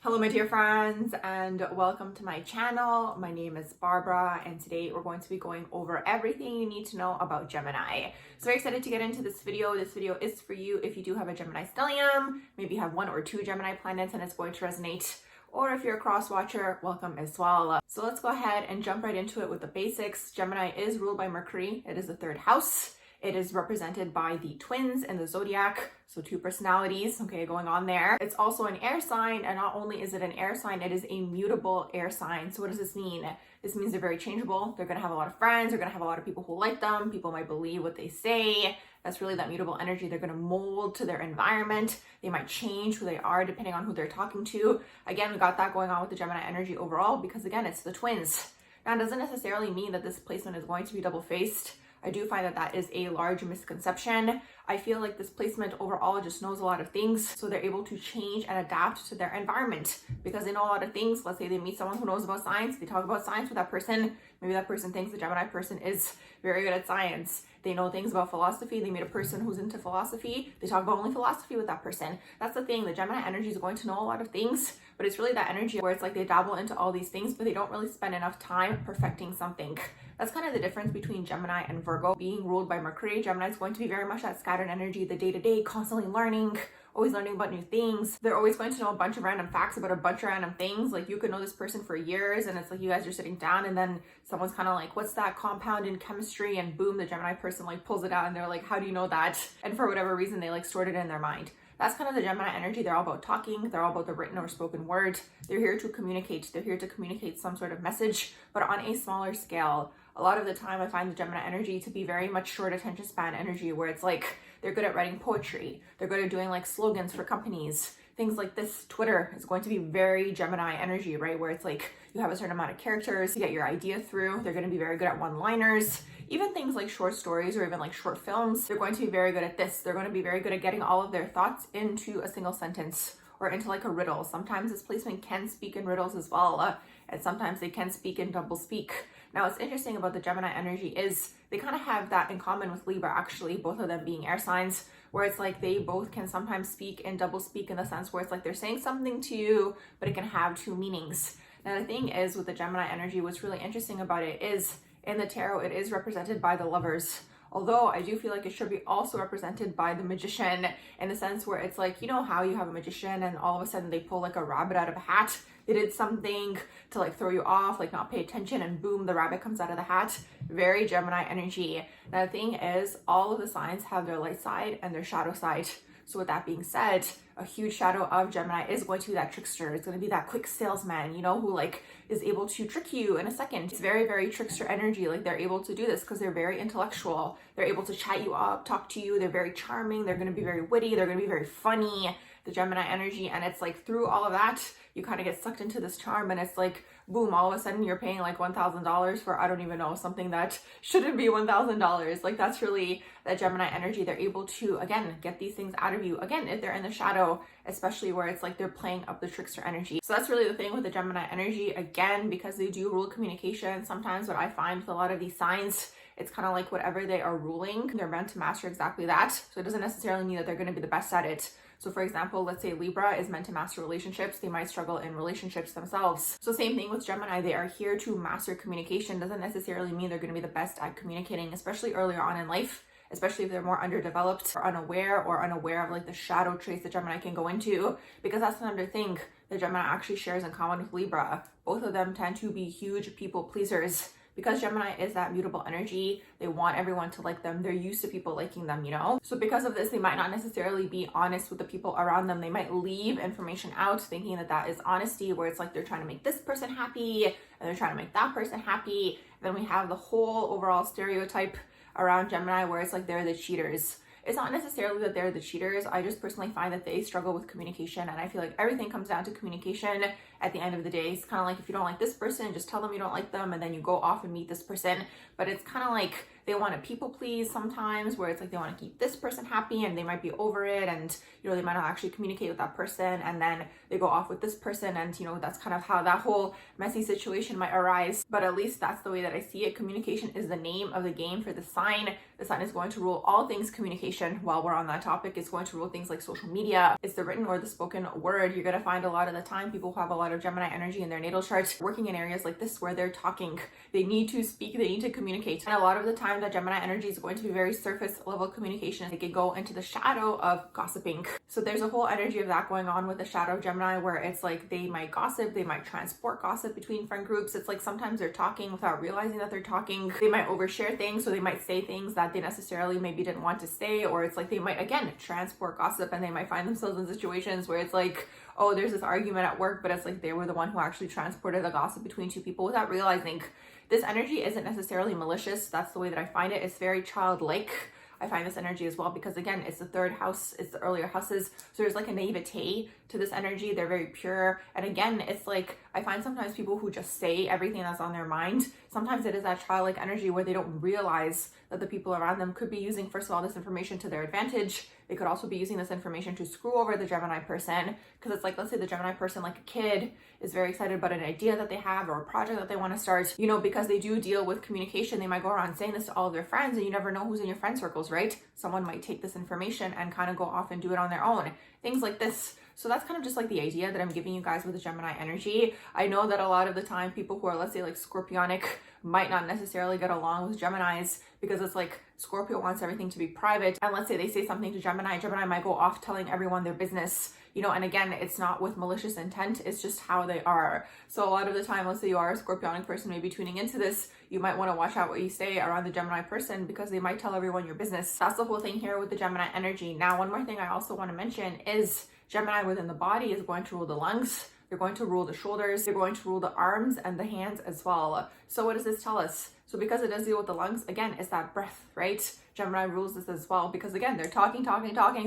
Hello my dear friends and welcome to my channel. My name is Barbara and today we're going to be going over everything you need to know about Gemini. So very excited to get into this video. This video is for you if you do have a Gemini stellium, maybe you have 1 or 2 Gemini planets and it's going to resonate. Or if you're a cross watcher, welcome as well. So let's go ahead and jump right into it with the basics. Gemini is ruled by Mercury. It is the 3rd house. It is represented by the twins in the zodiac, so 2 personalities, okay, going on there. It's also an air sign, and not only is it an air sign, it is a mutable air sign. So what does this mean? This means they're very changeable. They're gonna have a lot of friends. They're gonna have a lot of people who like them. People might believe what they say. That's really that mutable energy. They're gonna mold to their environment. They might change who they are depending on who they're talking to. Again, we got that going on with the Gemini energy overall because again, it's the twins. Now, it doesn't necessarily mean that this placement is going to be double-faced. I do find that that is a large misconception. I feel like this placement overall just knows a lot of things, so they're able to change and adapt to their environment because they know a lot of things. Let's say they meet someone who knows about science, they talk about science with that person. Maybe that person thinks the Gemini person is very good at science. They know things about philosophy. They meet a person who's into philosophy. They talk about only philosophy with that person. That's the thing. The Gemini energy is going to know a lot of things, but it's really that energy where it's like they dabble into all these things, but they don't really spend enough time perfecting something. That's kind of the difference between Gemini and Virgo. Being ruled by Mercury, Gemini is going to be very much that scattered energy, the day-to-day, constantly learning, always learning about new things. They're always going to know a bunch of random facts about a bunch of random things. Like you could know this person for years and it's like you guys are sitting down and then someone's kind of like, what's that compound in chemistry? And boom, the Gemini person like pulls it out and they're like, how do you know that? And for whatever reason, they like stored it in their mind. That's kind of the Gemini energy. They're all about talking. They're all about the written or spoken word. They're here to communicate. They're here to communicate some sort of message, but on a smaller scale. A lot of the time I find the Gemini energy to be very much short attention span energy where it's like they're good at writing poetry. They're good at doing like slogans for companies. Things like this. Twitter is going to be very Gemini energy, right? Where it's like you have a certain amount of characters to get your idea through. They're going to be very good at one-liners. Even things like short stories or even like short films, they're going to be very good at this. They're going to be very good at getting all of their thoughts into a single sentence or into like a riddle. Sometimes this placement can speak in riddles as well. And sometimes they can speak in double speak. Now, what's interesting about the Gemini energy is they kind of have that in common with Libra, actually, both of them being air signs, where it's like they both can sometimes speak in double speak in the sense where it's like they're saying something to you, but it can have 2 meanings. Now, the thing is with the Gemini energy, what's really interesting about it is in the tarot, it is represented by the Lovers. Although I do feel like it should be also represented by the Magician in the sense where it's like, you know how you have a magician and all of a sudden they pull like a rabbit out of a hat. They did something to like throw you off, like not pay attention, and boom, the rabbit comes out of the hat. Very Gemini energy. Now the thing is, all of the signs have their light side and their shadow side. So with that being said, a huge shadow of Gemini is going to be that trickster. It's going to be that quick salesman, you know, who like is able to trick you in a second. It's very, very trickster energy. Like they're able to do this because they're very intellectual. They're able to chat you up, talk to you. They're very charming. They're going to be very witty. They're going to be very funny, the Gemini energy. And it's like through all of that, you kind of get sucked into this charm and it's like, boom, all of a sudden you're paying like $1,000 for, I don't even know, something that shouldn't be $1,000. Like that's really that Gemini energy. They're able to, again, get these things out of you. Again, if they're in the shadow, especially where it's like they're playing up the trickster energy. So that's really the thing with the Gemini energy. Again, because they do rule communication, sometimes what I find with a lot of these signs, it's kind of like whatever they are ruling, they're meant to master exactly that. So it doesn't necessarily mean that they're going to be the best at it. So for example, let's say Libra is meant to master relationships. They might struggle in relationships themselves. So same thing with Gemini. They are here to master communication. Doesn't necessarily mean they're going to be the best at communicating, especially earlier on in life, especially if they're more underdeveloped or unaware of like the shadow traits that Gemini can go into, because that's another thing that Gemini actually shares in common with Libra. Both of them tend to be huge people pleasers. Because Gemini is that mutable energy, they want everyone to like them. They're used to people liking them, you know? So because of this, they might not necessarily be honest with the people around them. They might leave information out thinking that that is honesty, where it's like they're trying to make this person happy and they're trying to make that person happy. And then we have the whole overall stereotype around Gemini where it's like they're the cheaters. It's not necessarily that they're the cheaters. I just personally find that they struggle with communication, and I feel like everything comes down to communication at the end of the day. It's kind of like if you don't like this person, just tell them you don't like them and then you go off and meet this person. But it's kind of like they want to people please sometimes, where it's like they want to keep this person happy and they might be over it, and you know, they might not actually communicate with that person, and then they go off with this person, and you know, that's kind of how that whole messy situation might arise. But at least that's the way that I see it. Communication is the name of the game for the sign. The sign is going to rule all things communication. While we're on that topic, it's going to rule things like social media. It's the written or the spoken word. You're going to find a lot of the time people who have a lot of Gemini energy in their natal charts working in areas like this where they're talking. They need to speak, they need to communicate. And a lot of the time that Gemini energy is going to be very surface level communication. It can go into the shadow of gossiping. So there's a whole energy of that going on with the shadow of Gemini, where it's like they might gossip, they might transport gossip between friend groups. It's like sometimes they're talking without realizing that they're talking. They might overshare things, so they might say things that they necessarily maybe didn't want to say, or it's like they might again transport gossip, and they might find themselves in situations where it's like, oh, there's this argument at work, but it's like they were the one who actually transported the gossip between two people without realizing. This energy isn't necessarily malicious. That's the way that I find it. It's very childlike. I find this energy as well because again, it's the third house, it's the earlier houses. So there's like a naivete to this energy. They're very pure. And again, it's like, I find sometimes people who just say everything that's on their mind, sometimes it is that childlike energy where they don't realize that the people around them could be using, first of all, this information to their advantage. They could also be using this information to screw over the Gemini person. Because it's like, let's say the Gemini person, like a kid, is very excited about an idea that they have or a project that they want to start, you know, because they do deal with communication. They might go around saying this to all of their friends, and you never know who's in your friend circles, right? Someone might take this information and kind of go off and do it on their own. Things like this. So that's kind of just like the idea that I'm giving you guys with the Gemini energy. I know that a lot of the time people who are, let's say, like Scorpionic might not necessarily get along with Geminis, because it's like Scorpio wants everything to be private. And let's say they say something to Gemini, Gemini might go off telling everyone their business, you know, and again, it's not with malicious intent, it's just how they are. So a lot of the time, let's say you are a Scorpionic person maybe tuning into this, you might want to watch out what you say around the Gemini person, because they might tell everyone your business. That's the whole thing here with the Gemini energy. Now, one more thing I also want to mention is Gemini within the body is going to rule the lungs. They're going to rule the shoulders. They're going to rule the arms and the hands as well. So what does this tell us? So because it does deal with the lungs, again, it's that breath, right? Gemini rules this as well, because again, they're talking.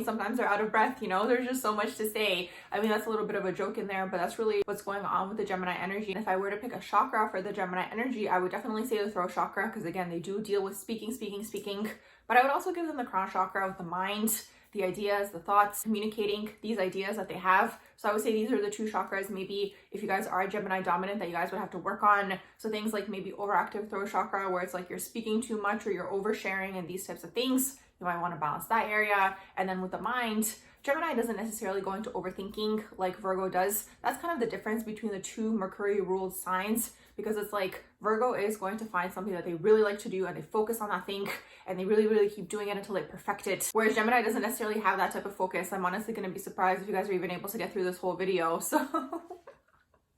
Sometimes they're out of breath, you know, there's just so much to say. I mean, that's a little bit of a joke in there, but that's really what's going on with the Gemini energy. And if I were to pick a chakra for the Gemini energy, I would definitely say the throat chakra, because again, they do deal with speaking. But I would also give them the crown chakra with the mind, the ideas, the thoughts, communicating these ideas that they have. So I would say these are the two chakras, maybe if you guys are Gemini dominant, that you guys would have to work on. So things like maybe overactive throat chakra, where it's like you're speaking too much or you're oversharing and these types of things, you might want to balance that area. And then with the mind, Gemini doesn't necessarily go into overthinking like Virgo does. That's kind of the difference between the two Mercury ruled signs, because it's like Virgo is going to find something that they really like to do and they focus on that thing and they really keep doing it until they perfect it. Whereas Gemini doesn't necessarily have that type of focus. I'm honestly going to be surprised if you guys are even able to get through this whole video. So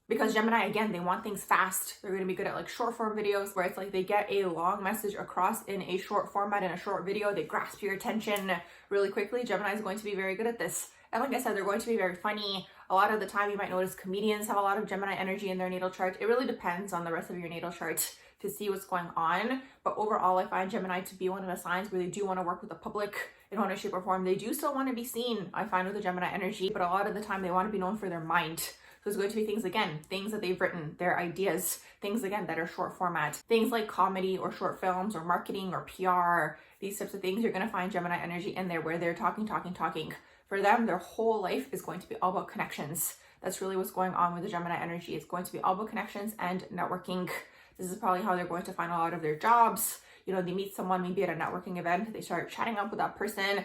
because Gemini, again, they want things fast. They're going to be good at like short form videos, where it's like they get a long message across in a short format, in a short video. They grasp your attention really quickly. Gemini is going to be very good at this. And like I said, they're going to be very funny. A lot of the time you might notice comedians have a lot of Gemini energy in their natal chart. It really depends on the rest of your natal chart to see what's going on. But overall, I find Gemini to be one of the signs where they do want to work with the public in one shape or form. They do still want to be seen, I find, with the Gemini energy, but a lot of the time they want to be known for their mind. So there's going to be things, again, things that they've written, their ideas, things, again, that are short format, things like comedy or short films or marketing or PR, these types of things. You're going to find Gemini energy in there where they're talking. For them, their whole life is going to be all about connections. That's really what's going on with the Gemini energy. It's going to be all about connections and networking. This is probably how they're going to find a lot of their jobs. You know, they meet someone maybe at a networking event, they start chatting up with that person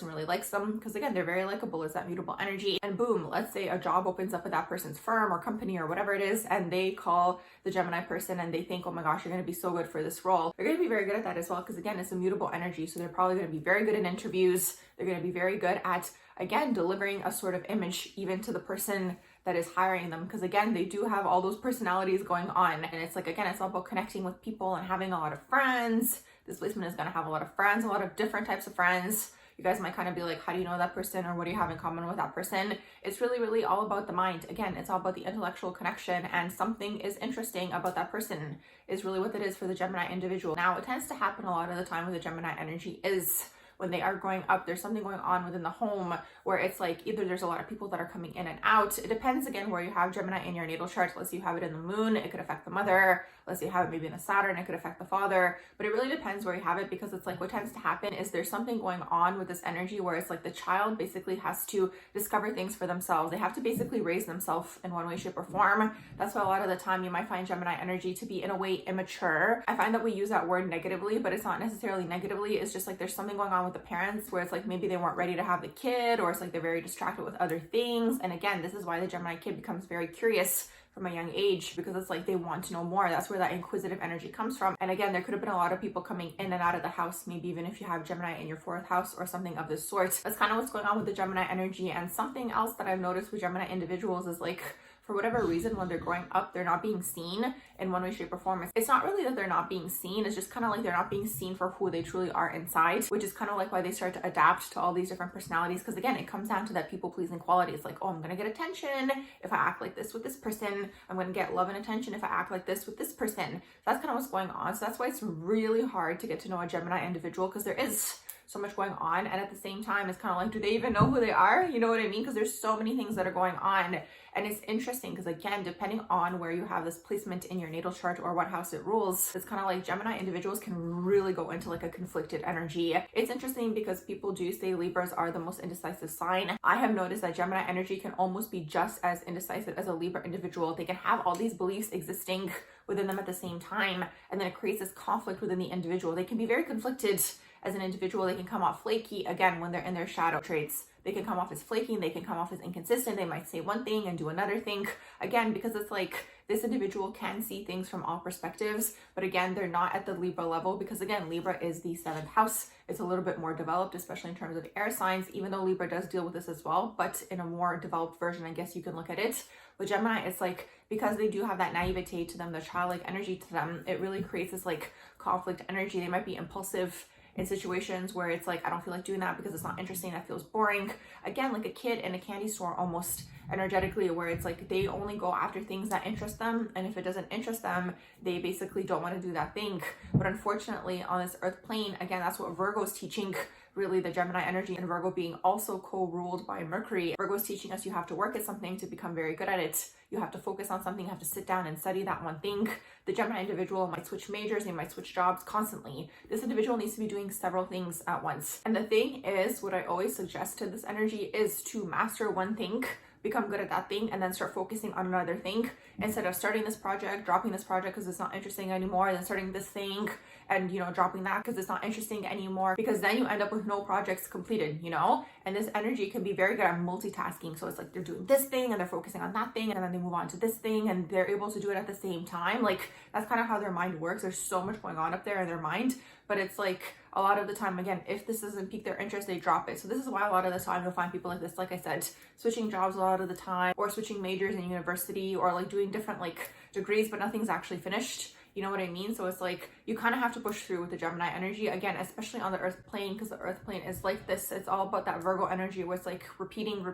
really likes them, because again, they're very likable, is that mutable energy. And boom, let's say a job opens up at that person's firm or company or whatever it is, and they call the Gemini person and they think, oh my gosh, you're going to be so good for this role. They're going to be very good at that as well, because again, it's a mutable energy. So they're probably going to be very good in interviews. They're going to be very good at, again, delivering a sort of image even to the person that is hiring them, because again, they do have all those personalities going on. And it's like, again, it's all about connecting with people and having a lot of friends. This placement is going to have a lot of friends, a lot of different types of friends. You guys might kind of be like, how do you know that person, or what do you have in common with that person? It's really all about the mind. Again, it's all about the intellectual connection, and something is interesting about that person is really what it is for the Gemini individual. Now, what tends to happen a lot of the time with the Gemini energy is when they are growing up, there's something going on within the home where it's like either there's a lot of people that are coming in and out. It depends again where you have Gemini in your natal chart. Let's say you have it in the moon, it could affect the mother. Let's say you have it maybe in the Saturn, it could affect the father. But it really depends where you have it, because it's like what tends to happen is there's something going on with this energy where it's like the child basically has to discover things for themselves. They have to basically raise themselves in one way, shape, or form. That's why a lot of the time you might find Gemini energy to be in a way immature. I find that we use that word negatively, but it's not necessarily negatively. It's just like there's something going on with the parents where it's like maybe they weren't ready to have the kid, or it's like they're very distracted with other things. And again, this is why the Gemini kid becomes very curious from a young age, because it's like they want to know more. That's where that inquisitive energy comes from. And again, there could have been a lot of people coming in and out of the house, maybe even if you have Gemini in your 4th house or something of this sort. That's kind of what's going on with the Gemini energy. And something else that I've noticed with Gemini individuals is like, for whatever reason, when they're growing up, they're not being seen in one way, shape, or form. It's not really that they're not being seen. It's just kind of like they're not being seen for who they truly are inside, which is kind of like why they start to adapt to all these different personalities. Because again, it comes down to that people-pleasing quality. It's like, oh, I'm going to get attention if I act like this with this person. I'm going to get love and attention if I act like this with this person. That's kind of what's going on. So that's why it's really hard to get to know a Gemini individual, because there is so much going on. And at the same time, it's kind of like, do they even know who they are? You know what I mean? Because there's so many things that are going on. And it's interesting because again, depending on where you have this placement in your natal chart or what house it rules, it's kind of like Gemini individuals can really go into like a conflicted energy. It's interesting because people do say Libras are the most indecisive sign. I have noticed that Gemini energy can almost be just as indecisive as a Libra individual. They can have all these beliefs existing within them at the same time, and then it creates this conflict within the individual. They can be very conflicted as an individual. They can come off flaky again when they're in their shadow traits. They can come off as flaky, they can come off as inconsistent. They might say one thing and do another thing. Again, because it's like this individual can see things from all perspectives, but again, they're not at the Libra level, because again, Libra is the 7th house. It's a little bit more developed, especially in terms of air signs, even though Libra does deal with this as well, but in a more developed version, I guess you can look at it. With Gemini, it's like, because they do have that naivete to them, the childlike energy to them, it really creates this like conflict energy. They might be impulsive in situations where it's like, I don't feel like doing that because it's not interesting, that feels boring. Again, like a kid in a candy store almost energetically, where it's like they only go after things that interest them, and if it doesn't interest them, they basically don't want to do that thing. But unfortunately, on this earth plane, again, that's what Virgo is teaching, really, the Gemini energy, and Virgo being also co-ruled by Mercury. Virgo is teaching us you have to work at something to become very good at it. You have to focus on something, you have to sit down and study that one thing. The Gemini individual might switch majors, they might switch jobs constantly. This individual needs to be doing several things at once. And the thing is, what I always suggest to this energy is to master one thing, become good at that thing, and then start focusing on another thing, instead of starting this project, dropping this project because it's not interesting anymore, and then starting this thing and, you know, dropping that because it's not interesting anymore, because then you end up with no projects completed, you know. And this energy can be very good at multitasking. So it's like they're doing this thing and they're focusing on that thing, and then they move on to this thing, and they're able to do it at the same time. Like, that's kind of how their mind works. There's so much going on up there in their mind, but it's like a lot of the time, again, if this doesn't pique their interest, they drop it. So this is why a lot of the time you'll find people like this, like I said, switching jobs a lot of the time, or switching majors in university, or like doing different like degrees, but nothing's actually finished. You know what I mean? So it's like you kind of have to push through with the Gemini energy, again, especially on the earth plane, because the earth plane is like this. It's all about that Virgo energy where it's like repeating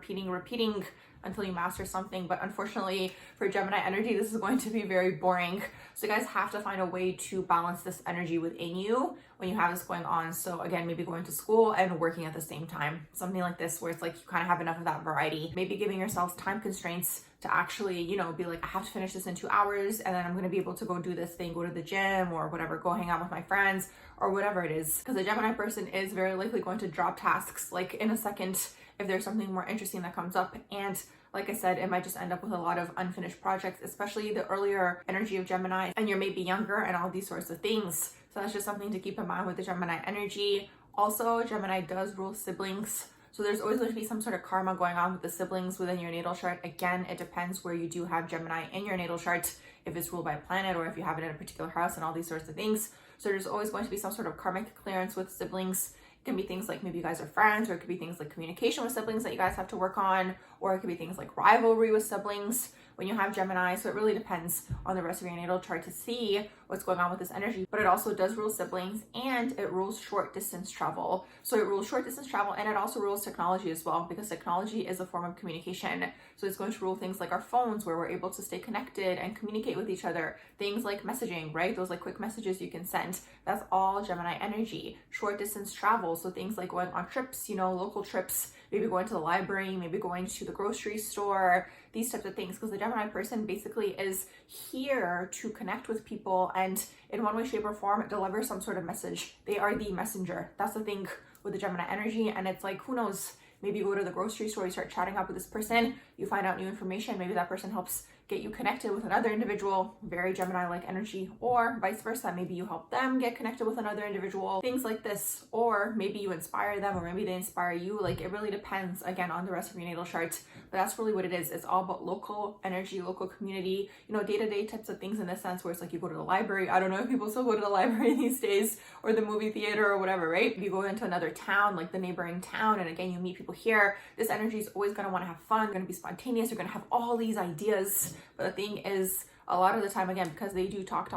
until you master something. But unfortunately for Gemini energy, this is going to be very boring. So you guys have to find a way to balance this energy within you when you have this going on. So again, maybe going to school and working at the same time, something like this, where it's like you kind of have enough of that variety. Maybe giving yourselves time constraints to actually, you know, be like, I have to finish this in 2 hours, and then I'm going to be able to go do this thing, go to the gym or whatever, go hang out with my friends or whatever it is. Because the Gemini person is very likely going to drop tasks like in a second if there's something more interesting that comes up. And like I said, it might just end up with a lot of unfinished projects, especially the earlier energy of Gemini, and you're maybe younger and all these sorts of things. So that's just something to keep in mind with the Gemini energy. Also, Gemini does rule siblings. So there's always going to be some sort of karma going on with the siblings within your natal chart. Again, it depends where you do have Gemini in your natal chart, if it's ruled by a planet or if you have it in a particular house and all these sorts of things. So there's always going to be some sort of karmic clearance with siblings. It can be things like maybe you guys are friends, or it could be things like communication with siblings that you guys have to work on, or it could be things like rivalry with siblings, when you have Gemini. So it really depends on the rest of your natal chart to see what's going on with this energy. But it also does rule siblings, and it rules short distance travel. So it rules short distance travel, and it also rules technology as well, because technology is a form of communication. So it's going to rule things like our phones, where we're able to stay connected and communicate with each other. Things like messaging, right? Those like quick messages you can send. That's all Gemini energy. Short distance travel. So things like going on trips, local trips, maybe going to the library, maybe going to the grocery store, these types of things. Because the Gemini person basically is here to connect with people and in one way, shape, or form deliver some sort of message. They are the messenger. That's the thing with the Gemini energy. And it's like, who knows? Maybe you go to the grocery store, you start chatting up with this person, you find out new information. Maybe that person helps get you connected with another individual, very Gemini-like energy, or vice versa. Maybe you help them get connected with another individual, things like this. Or maybe you inspire them, or maybe they inspire you. Like, it really depends, again, on the rest of your natal chart. But that's really what it is. It's all about local energy, local community, day-to-day types of things, in this sense where it's like you go to the library. I don't know if people still go to the library these days, or the movie theater or whatever, right? If you go into another town, like the neighboring town, and again, you meet people here, this energy is always going to want to have fun, going to be spontaneous, you're going to have all these ideas. But the thing is, a lot of the time, again, because they do talk,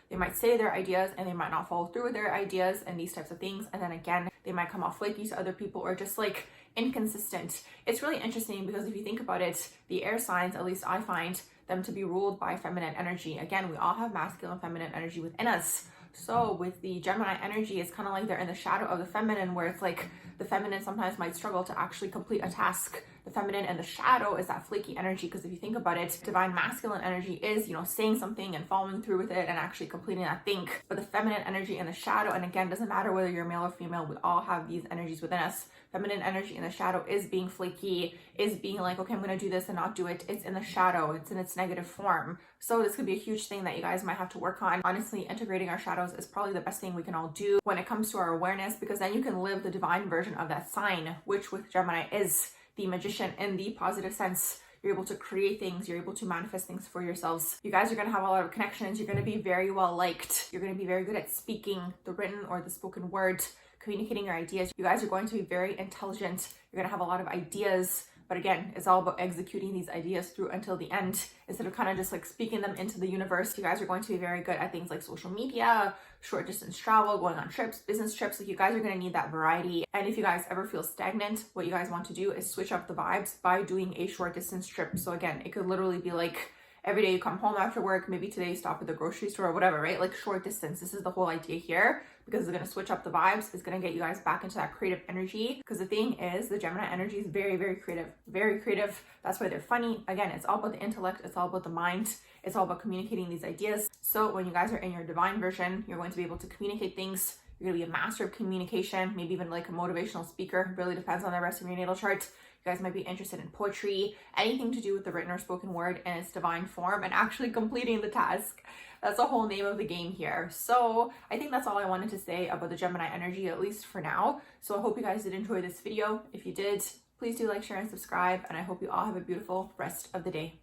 they might say their ideas and they might not follow through with their ideas and these types of things. And then again, they might come off flaky to other people, or just like inconsistent. It's really interesting because if you think about it, the air signs, at least I find them to be ruled by feminine energy. Again, we all have masculine and feminine energy within us. So with the Gemini energy, it's kind of like they're in the shadow of the feminine, where it's like the feminine sometimes might struggle to actually complete a task. The feminine and the shadow is that flaky energy, because if you think about it, divine masculine energy is, saying something and following through with it and actually completing that thing. But the feminine energy and the shadow, and again, doesn't matter whether you're male or female, we all have these energies within us. Feminine energy in the shadow is being flaky, is being like, okay, I'm going to do this and not do it. It's in the shadow. It's in its negative form. So this could be a huge thing that you guys might have to work on. Honestly, integrating our shadows is probably the best thing we can all do when it comes to our awareness, because then you can live the divine version of that sign, which with Gemini is the magician in the positive sense. You're able to create things, you're able to manifest things for yourselves. You guys are going to have a lot of connections. You're going to be very well liked. You're going to be very good at speaking the written or the spoken word, communicating your ideas. You guys are going to be very intelligent. You're going to have a lot of ideas. But again, it's all about executing these ideas through until the end, instead of kind of just like speaking them into the universe. You guys are going to be very good at things like social media, short distance travel, going on trips, business trips. Like, you guys are going to need that variety. And if you guys ever feel stagnant, what you guys want to do is switch up the vibes by doing a short distance trip. So again, it could literally be like every day you come home after work, maybe today you stop at the grocery store or whatever, right? Like short distance. This is the whole idea here, because it's going to switch up the vibes. It's going to get you guys back into that creative energy, because the thing is, the Gemini energy is very, very creative, very creative. That's why they're funny. Again, it's all about the intellect. It's all about the mind. It's all about communicating these ideas. So when you guys are in your divine version, you're going to be able to communicate things. You're going to be a master of communication, maybe even like a motivational speaker. It really depends on the rest of your natal chart. You guys might be interested in poetry, anything to do with the written or spoken word in its divine form, and actually completing the task. That's the whole name of the game here. So I think that's all I wanted to say about the Gemini energy, at least for now. So I hope you guys did enjoy this video. If you did, please do like, share, and subscribe. And I hope you all have a beautiful rest of the day.